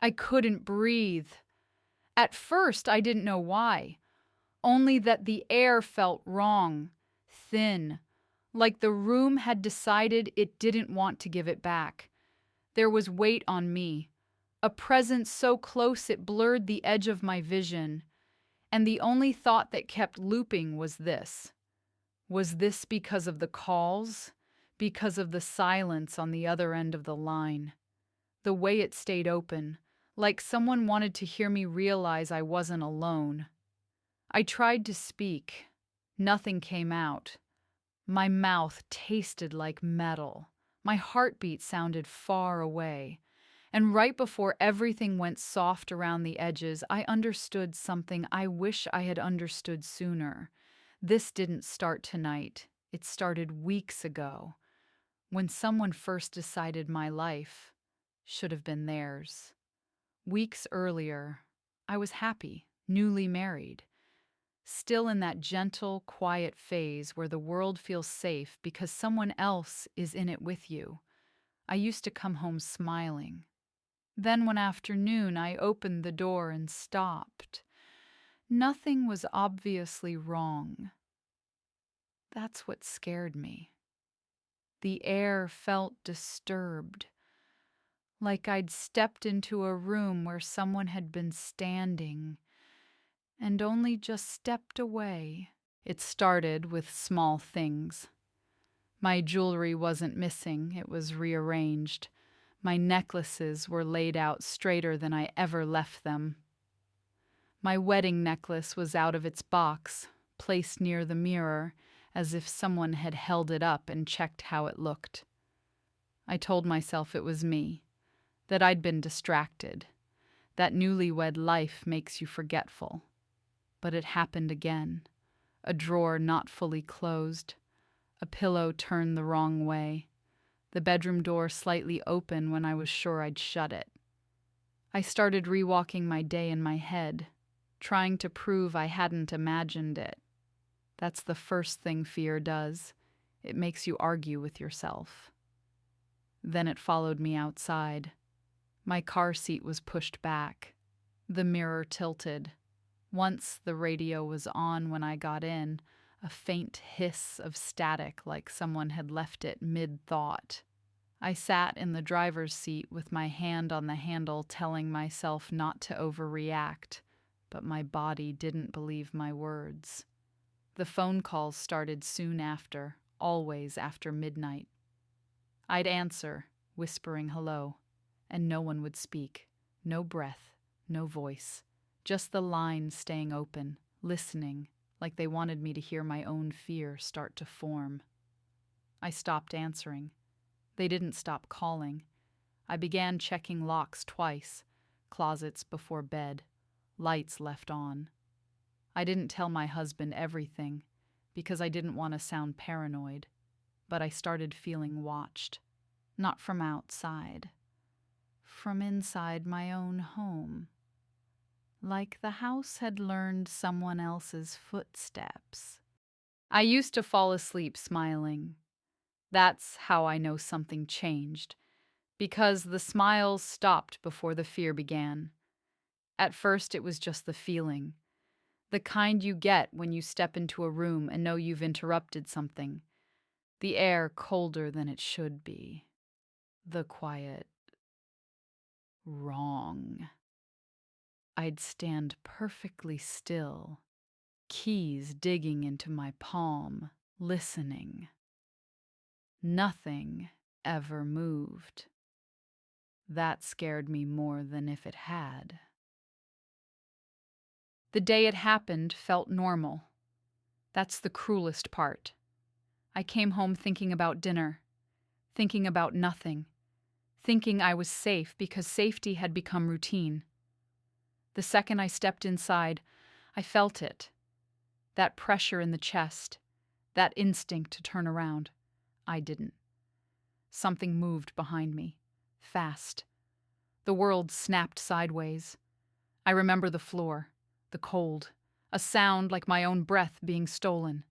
I couldn't breathe. At first, I didn't know why, only that the air felt wrong, thin, like the room had decided it didn't want to give it back. There was weight on me, a presence so close it blurred the edge of my vision, and the only thought that kept looping was this. Was this because of the calls? Because of the silence on the other end of the line? The way it stayed open, like someone wanted to hear me realize I wasn't alone. I tried to speak. Nothing came out. My mouth tasted like metal. My heartbeat sounded far away. And right before everything went soft around the edges, I understood something I wish I had understood sooner. This didn't start tonight. It started weeks ago, when someone first decided my life should have been theirs. Weeks earlier, I was happy, newly married, still in that gentle, quiet phase where the world feels safe because someone else is in it with you. I used to come home smiling. Then one afternoon, I opened the door and stopped. Nothing was obviously wrong. That's what scared me. The air felt disturbed, like I'd stepped into a room where someone had been standing and only just stepped away. It started with small things. My jewelry wasn't missing, it was rearranged. My necklaces were laid out straighter than I ever left them. My wedding necklace was out of its box, placed near the mirror, as if someone had held it up and checked how it looked. I told myself it was me, that I'd been distracted, that newlywed life makes you forgetful. But it happened again. A drawer not fully closed, a pillow turned the wrong way, the bedroom door slightly open when I was sure I'd shut it. I started rewalking my day in my head, trying to prove I hadn't imagined it. That's the first thing fear does. It makes you argue with yourself. Then it followed me outside. My car seat was pushed back. The mirror tilted. Once the radio was on when I got in, a faint hiss of static like someone had left it mid-thought. I sat in the driver's seat with my hand on the handle telling myself not to overreact, but my body didn't believe my words. The phone calls started soon after, always after midnight. I'd answer, whispering hello, and no one would speak. No breath, no voice, just the lines staying open, listening, like they wanted me to hear my own fear start to form. I stopped answering. They didn't stop calling. I began checking locks twice, closets before bed, lights left on. I didn't tell my husband everything, because I didn't want to sound paranoid, but I started feeling watched. Not from outside. From inside my own home. Like the house had learned someone else's footsteps. I used to fall asleep smiling. That's how I know something changed, because the smiles stopped before the fear began. At first, it was just the feeling, the kind you get when you step into a room and know you've interrupted something. The air colder than it should be. The quiet wrong. I'd stand perfectly still, keys digging into my palm, listening. Nothing ever moved. That scared me more than if it had. The day it happened felt normal. That's the cruelest part. I came home thinking about dinner, thinking about nothing, thinking I was safe because safety had become routine. The second I stepped inside, I felt it. That pressure in the chest, that instinct to turn around. I didn't. Something moved behind me, fast. The world snapped sideways. I remember the floor, the cold, a sound like my own breath being stolen.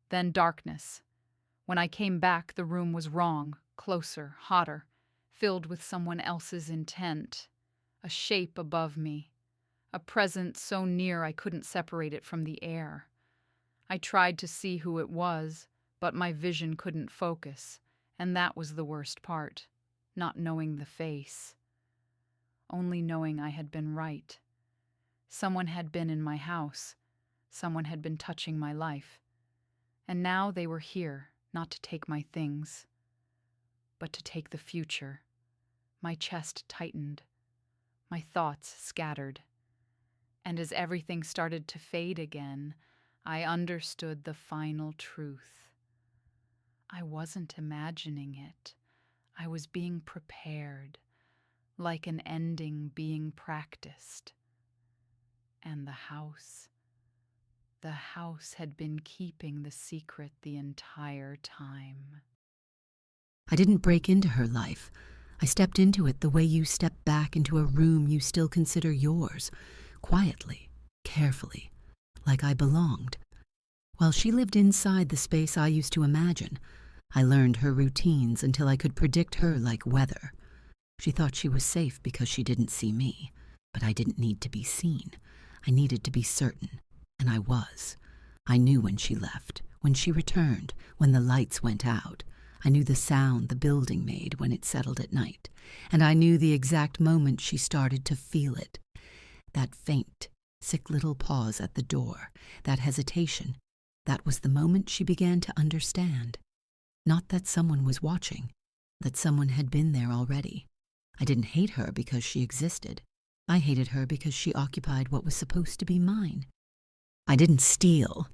Then darkness. When I came back, the room was wrong, closer, hotter, filled with someone else's intent. a shape above me, a presence so near I couldn't separate it from the air. I tried to see who it was, but my vision couldn't focus, and that was the worst part, not knowing the face. Only knowing I had been right. Someone had been in my house. Someone had been touching my life. And now they were here, not to take my things, but to take the future. My chest tightened. My thoughts scattered. And as everything started to fade again, I understood the final truth. I wasn't imagining it. I was being prepared, like an ending being practiced. And the house had been keeping the secret the entire time. I didn't break into her life. I stepped into it the way you step back into a room you still consider yours, quietly, carefully, like I belonged. While she lived inside the space I used to imagine, I learned her routines until I could predict her like weather. She thought she was safe because she didn't see me, but I didn't need to be seen. I needed to be certain, and I was. I knew when she left, when she returned, when the lights went out. I knew the sound the building made when it settled at night, and I knew the exact moment she started to feel it. That faint, sick little pause at the door, that hesitation, that was the moment she began to understand. Not that someone was watching, that someone had been there already. I didn't hate her because she existed. I hated her because she occupied what was supposed to be mine. I didn't steal.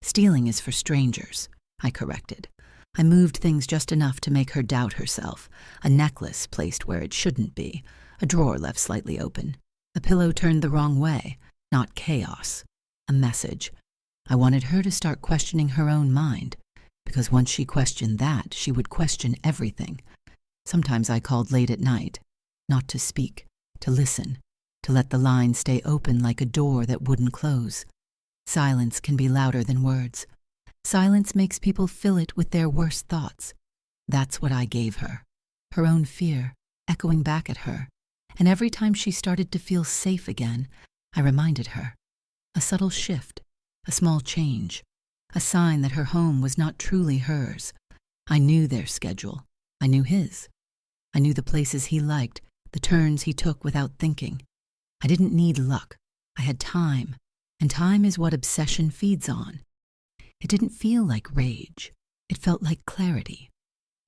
Stealing is for strangers, I corrected. I moved things just enough to make her doubt herself. A necklace placed where it shouldn't be, a drawer left slightly open, a pillow turned the wrong way, not chaos. A message. I wanted her to start questioning her own mind, because once she questioned that, she would question everything. Sometimes I called late at night, not to speak, to listen, to let the line stay open like a door that wouldn't close. Silence can be louder than words. Silence makes people fill it with their worst thoughts. That's what I gave her, her own fear, echoing back at her. And every time she started to feel safe again, I reminded her. A subtle shift, a small change, a sign that her home was not truly hers. I knew their schedule. I knew his. I knew the places he liked, the turns he took without thinking. I didn't need luck. I had time, and time is what obsession feeds on. It didn't feel like rage. It felt like clarity,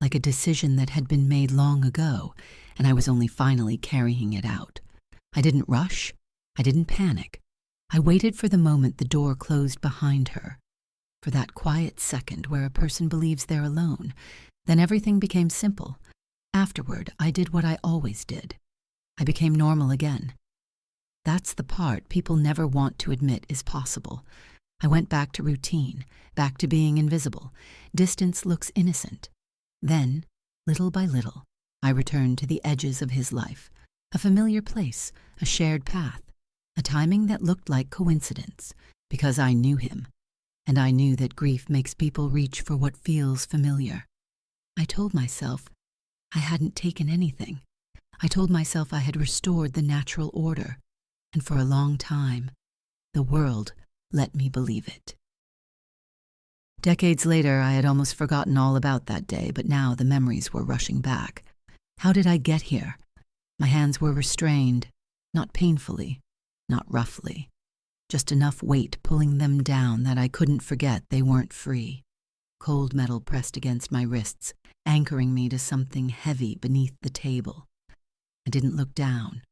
like a decision that had been made long ago, and I was only finally carrying it out. I didn't rush. I didn't panic. I waited for the moment the door closed behind her, for that quiet second where a person believes they're alone. Then everything became simple. Afterward, I did what I always did. I became normal again. That's the part people never want to admit is possible. I went back to routine, back to being invisible. Distance looks innocent. Then, little by little, I returned to the edges of his life, a familiar place, a shared path, a timing that looked like coincidence, because I knew him, and I knew that grief makes people reach for what feels familiar. I told myself I hadn't taken anything. I told myself I had restored the natural order, and for a long time, the world let me believe it. Decades later, I had almost forgotten all about that day, but now the memories were rushing back. How did I get here? My hands were restrained, not painfully, not roughly, just enough weight pulling them down that I couldn't forget they weren't free. Cold metal pressed against my wrists, anchoring me to something heavy beneath the table. I didn't look down.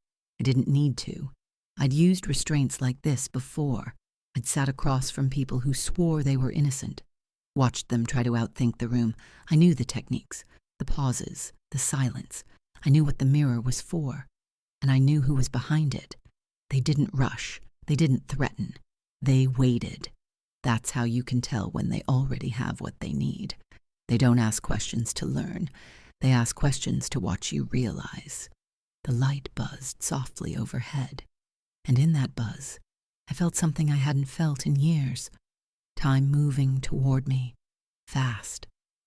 I didn't need to. I'd used restraints like this before. I'd sat across from people who swore they were innocent, watched them try to outthink the room. I knew the techniques, the pauses, the silence. I knew what the mirror was for, and I knew who was behind it. They didn't rush. They didn't threaten. They waited. That's how you can tell when they already have what they need. They don't ask questions to learn. They ask questions to watch you realize. The light buzzed softly overhead, and in that buzz, I felt something I hadn't felt in years. Time moving toward me, fast,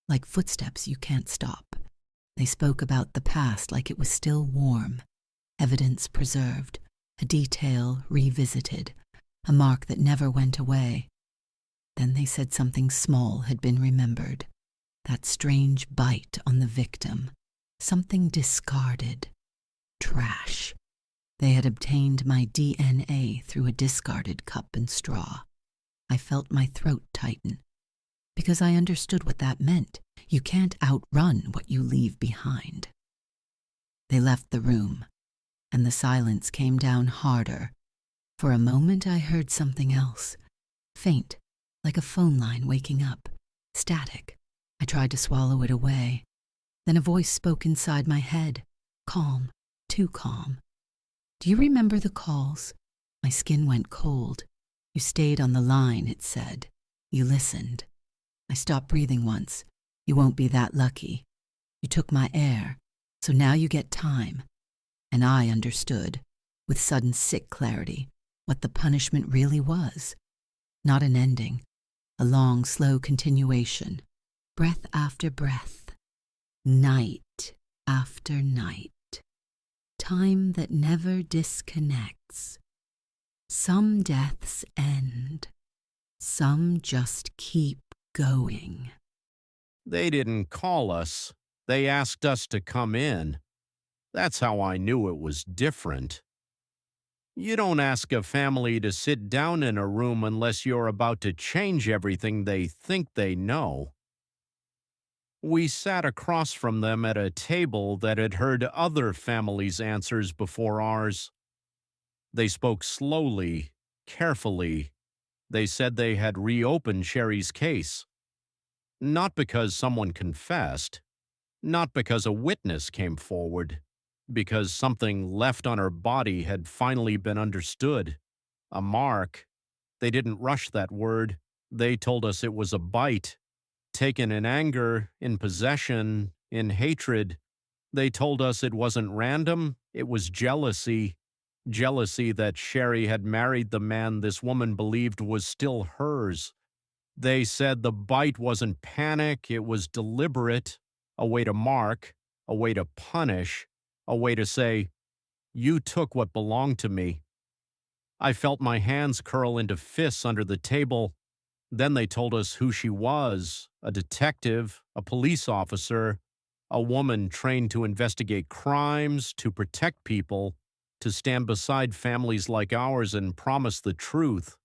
like footsteps you can't stop. They spoke about the past like it was still warm, evidence preserved, a detail revisited, a mark that never went away. Then they said something small had been remembered, that strange bite on the victim, something discarded, trash. They had obtained my DNA through a discarded cup and straw. I felt my throat tighten, because I understood what that meant. You can't outrun what you leave behind. They left the room, and the silence came down harder. For a moment I heard something else, faint, like a phone line waking up, static. I tried to swallow it away. Then a voice spoke inside my head, calm, too calm. Do you remember the calls? My skin went cold. You stayed on the line, it said. You listened. I stopped breathing once. You won't be that lucky. You took my air, so now you get time. And I understood, with sudden sick clarity, what the punishment really was. Not an ending, a long, slow continuation, breath after breath, night after night, time that never disconnects. Some deaths end, some just keep going. They didn't call us. They asked us to come in. That's how I knew it was different. You don't ask a family to sit down in a room unless you're about to change everything they think they know. We sat across from them at a table that had heard other families' answers before ours. They spoke slowly, carefully. They said they had reopened Sherry's case. Not because someone confessed, not because a witness came forward, because something left on her body had finally been understood. A mark. They didn't rush that word. They told us it was a bite, taken in anger, in possession, in hatred. They told us it wasn't random, it was jealousy. Jealousy that Sherry had married the man this woman believed was still hers. They said the bite wasn't panic, it was deliberate, a way to mark, a way to punish, a way to say, you took what belonged to me. I felt my hands curl into fists under the table. Then they told us who she was, a detective, a police officer, a woman trained to investigate crimes, to protect people, to stand beside families like ours and promise the truth.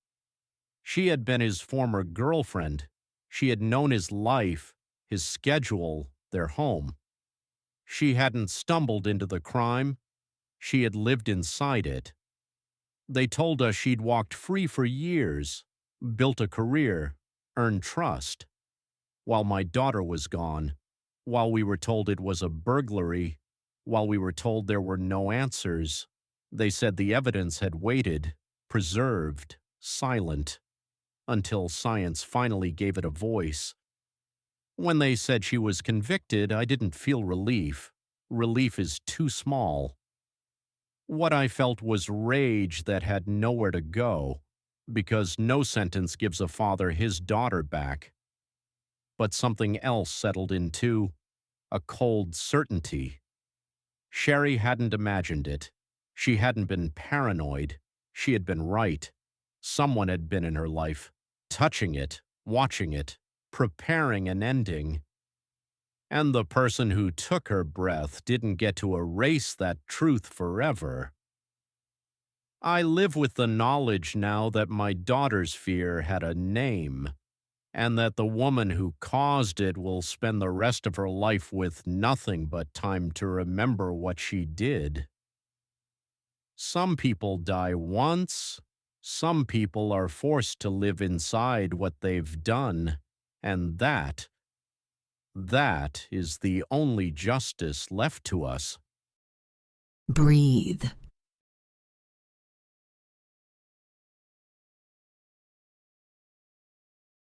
She had been his former girlfriend. She had known his life, his schedule, their home. She hadn't stumbled into the crime. She had lived inside it. They told us she'd walked free for years, built a career, earned trust. While my daughter was gone, while we were told it was a burglary, while we were told there were no answers, they said the evidence had waited, preserved, silent, until science finally gave it a voice. When they said she was convicted, I didn't feel relief. Relief is too small. What I felt was rage that had nowhere to go, because no sentence gives a father his daughter back. But something else settled in too, a cold certainty. Sherry hadn't imagined it. She hadn't been paranoid. She had been right. Someone had been in her life, touching it, watching it, preparing an ending. And the person who took her breath didn't get to erase that truth forever. I live with the knowledge now that my daughter's fear had a name, and that the woman who caused it will spend the rest of her life with nothing but time to remember what she did. Some people die once. Some people are forced to live inside what they've done, and that is the only justice left to us. Breathe.